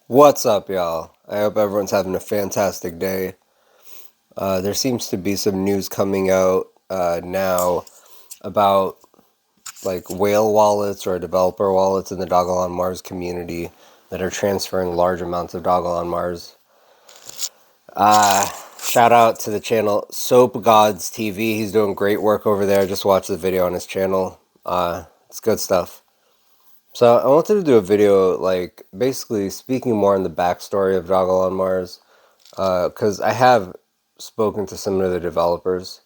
What's up, y'all? I hope everyone's having a fantastic day. There seems to be some news coming out now about like whale wallets or developer wallets in the Dogelon Mars community that are transferring large amounts of Dogelon Mars. Shout out to the channel Soap Gods TV. He's doing great work over there. Just watched the video on his channel. It's good stuff. So I wanted to do a video like basically speaking more on the backstory of Dogelon Mars. Because I have spoken to some of the developers,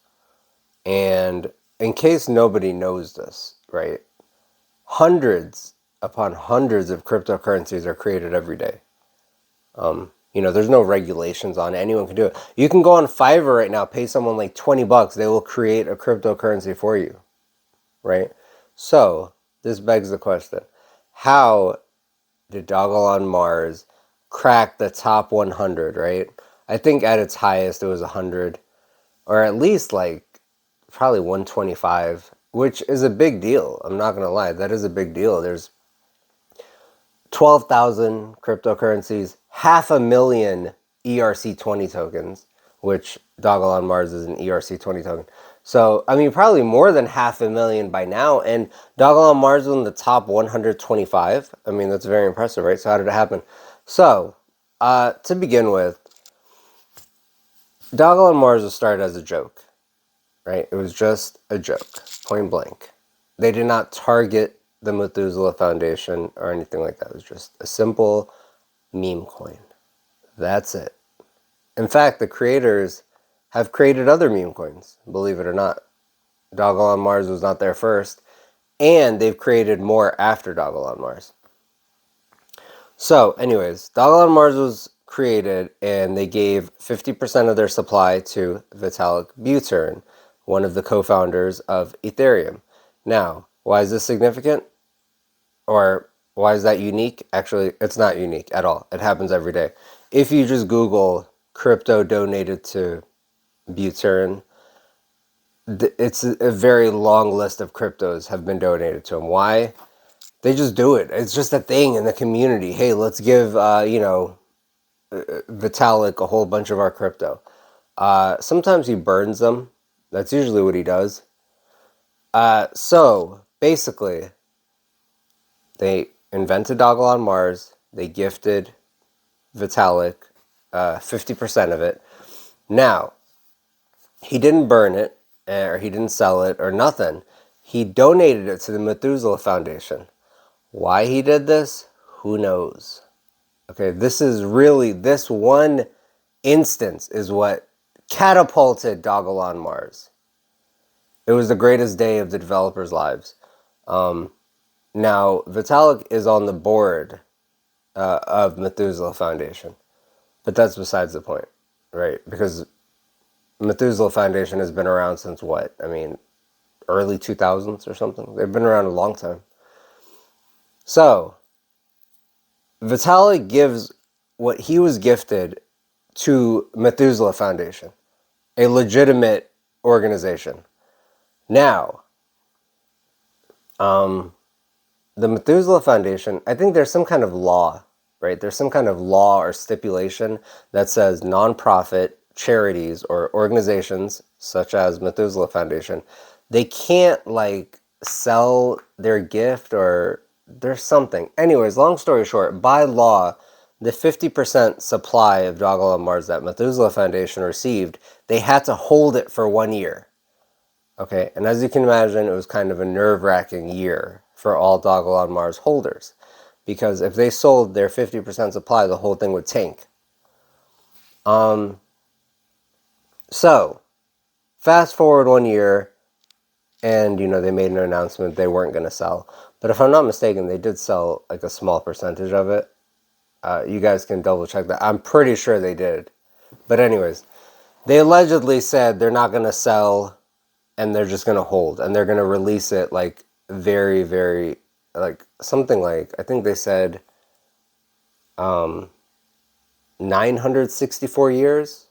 and in case nobody knows this, right, hundreds upon hundreds of cryptocurrencies are created every day. There's no regulations on it. Anyone can do it. You can go on Fiverr right now, pay someone like $20, they will create a cryptocurrency for you, right? So this begs the question: how did Dogelon Mars crack the top 100, right? I think at its highest it was 100, or at least like probably 125, which is a big deal. I'm not going to lie. That is a big deal. There's 12,000 cryptocurrencies, 500,000 ERC20 tokens, which Dogelon Mars is an ERC20 token. So, I mean, probably more than 500,000 by now. And Dogelon Mars was in the top 125. I mean, that's very impressive, right? So how did it happen? So, to begin with, Dogelon Mars was started as a joke, right? It was just a joke, point blank. They did not target the Methuselah Foundation or anything like that. It was just a simple meme coin. That's it. In fact, the creators have created other meme coins, believe it or not. Dogelon Mars was not there first, and they've created more after Dogelon Mars. So, anyways, Dogelon Mars was created, and they gave 50% of their supply to Vitalik Buterin, one of the co-founders of Ethereum. Now, why is this significant? Or why is that unique? Actually, it's not unique at all. It happens every day. If you just Google crypto donated to Buterin, it's a very long list of cryptos have been donated to him. Why? They just do it. It's just a thing in the community. Hey, let's give, Vitalik a whole bunch of our crypto. Sometimes he burns them. That's usually what he does. So, basically, they invented Dogelon Mars. They gifted Vitalik 50% of it. Now, he didn't burn it, or he didn't sell it, or nothing. He donated it to the Methuselah Foundation. Why he did this? Who knows? Okay, this one instance is what catapulted Dogelon Mars. It was the greatest day of the developers' lives. Now, Vitalik is on the board of Methuselah Foundation, but that's besides the point, right? Because Methuselah Foundation has been around since what? I mean, early 2000s or something. They've been around a long time. So, Vitalik gives what he was gifted to Methuselah Foundation, a legitimate organization. Now, the Methuselah Foundation, I think there's some kind of law, right? There's some kind of law or stipulation that says nonprofit charities or organizations such as Methuselah Foundation, they can't like sell their gift, or there's something. Anyways, long story short, by law, the 50% supply of Dogelon Mars that Methuselah Foundation received, they had to hold it for 1 year. Okay, and as you can imagine, it was kind of a nerve-wracking year for all Dogelon Mars holders, because if they sold their 50% supply, the whole thing would tank. So, fast forward 1 year, and, they made an announcement they weren't going to sell. But if I'm not mistaken, they did sell, like, a small percentage of it. You guys can double-check that. I'm pretty sure they did. But anyways, they allegedly said they're not going to sell, and they're just going to hold. And they're going to release it, like, very, very, like, something like, I think they said 964 years.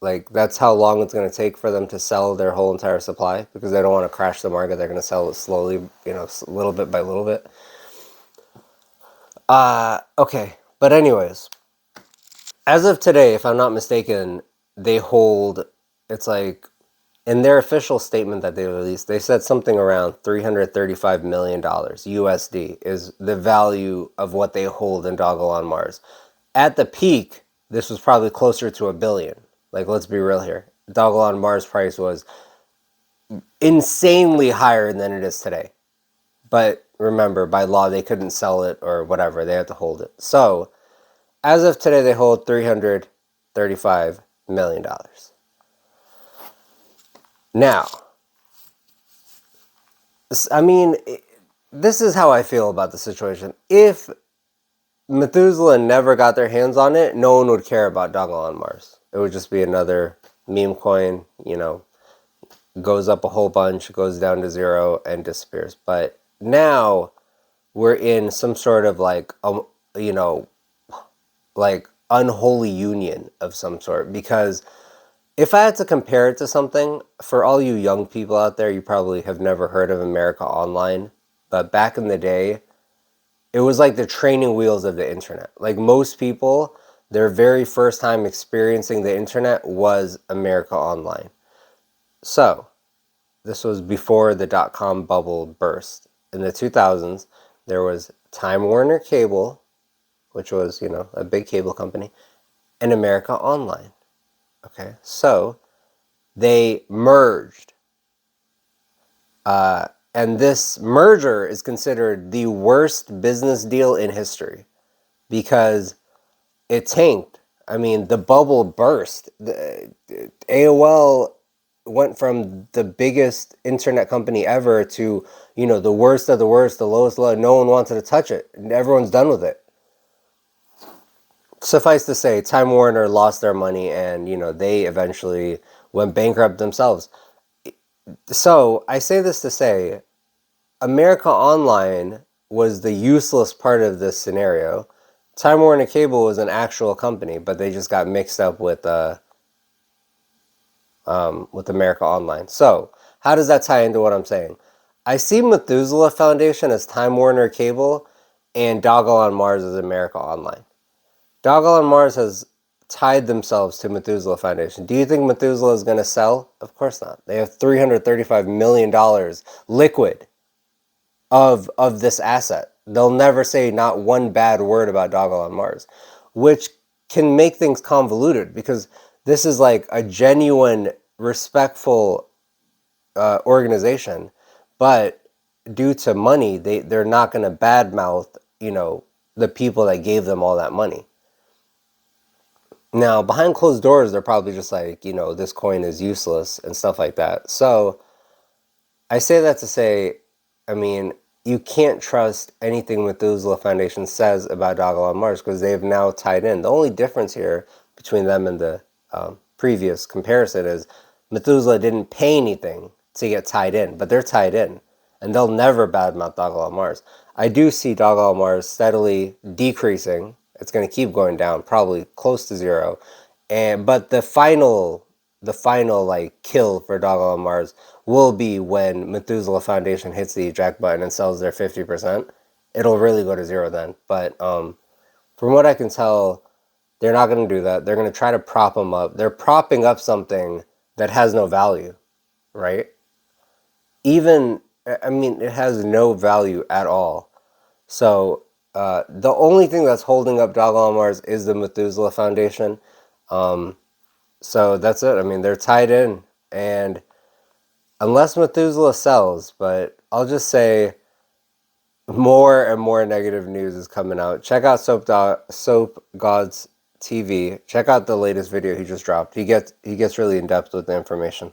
Like, that's how long it's going to take for them to sell their whole entire supply, because they don't want to crash the market. They're going to sell it slowly, little bit by little bit. Okay, But anyways, as of today, if I'm not mistaken, they hold, it's like, in their official statement that they released, they said something around $335 million USD is the value of what they hold in Dogelon Mars. At the peak, this was probably closer to $1 billion. Like, let's be real here. Dogelon Mars price was insanely higher than it is today. But remember, by law, they couldn't sell it or whatever. They had to hold it. So, as of today, they hold $335 million. Now, I mean, this is how I feel about the situation. If Methuselah never got their hands on it, no one would care about Dogelon Mars. It would just be another meme coin, you know, goes up a whole bunch, goes down to zero, and disappears. But now we're in some sort of like, you know, like unholy union of some sort. Because if I had to compare it to something, for all you young people out there, you probably have never heard of America Online. But back in the day, it was like the training wheels of the internet. Like most people, their very first time experiencing the internet was America Online. So, this was before the dot-com bubble burst. In the 2000s, there was Time Warner Cable, which was, you know, a big cable company, and America Online. Okay, so they merged. And this merger is considered the worst business deal in history because it tanked. I mean, the bubble burst. The AOL went from the biggest internet company ever to, you know, the worst of the worst, the lowest low. No one wanted to touch it. Everyone's done with it. Suffice to say, Time Warner lost their money and, you know, they eventually went bankrupt themselves. So I say this to say, America Online was the useless part of this scenario. Time Warner Cable was an actual company, but they just got mixed up with America Online. So how does that tie into what I'm saying? I see Methuselah Foundation as Time Warner Cable and Dogelon Mars as America Online. Dogelon Mars has tied themselves to Methuselah Foundation. Do you think Methuselah is going to sell? Of course not. They have $335 million liquid of this asset. They'll never say not one bad word about Dogelon Mars, which can make things convoluted because this is like a genuine, respectful organization, but due to money, they're not going to badmouth, you know, the people that gave them all that money. Now, behind closed doors, they're probably just like, you know, this coin is useless and stuff like that. So I say that to say, I mean, you can't trust anything Methuselah Foundation says about Dogelon Mars because they've now tied in. The only difference here between them and the previous comparison is Methuselah didn't pay anything to get tied in, but they're tied in, and they'll never badmouth Dogelon Mars. I do see Dogelon Mars steadily decreasing. It's going to keep going down, probably close to zero, but the final like kill for Dogelon Mars will be when Methuselah Foundation hits the eject button and sells their 50%. It'll really go to zero then. But from what I can tell, they're not going to do that. They're going to try to prop them up. They're propping up something that has no value, right? Even, I mean, it has no value at all. So the only thing that's holding up Dogelon Mars is the Methuselah Foundation. So that's it. I mean, they're tied in, and unless Methuselah sells, but I'll just say more and more negative news is coming out. Check out Soap Gods TV. Check out the latest video he just dropped. He gets really in depth with the information.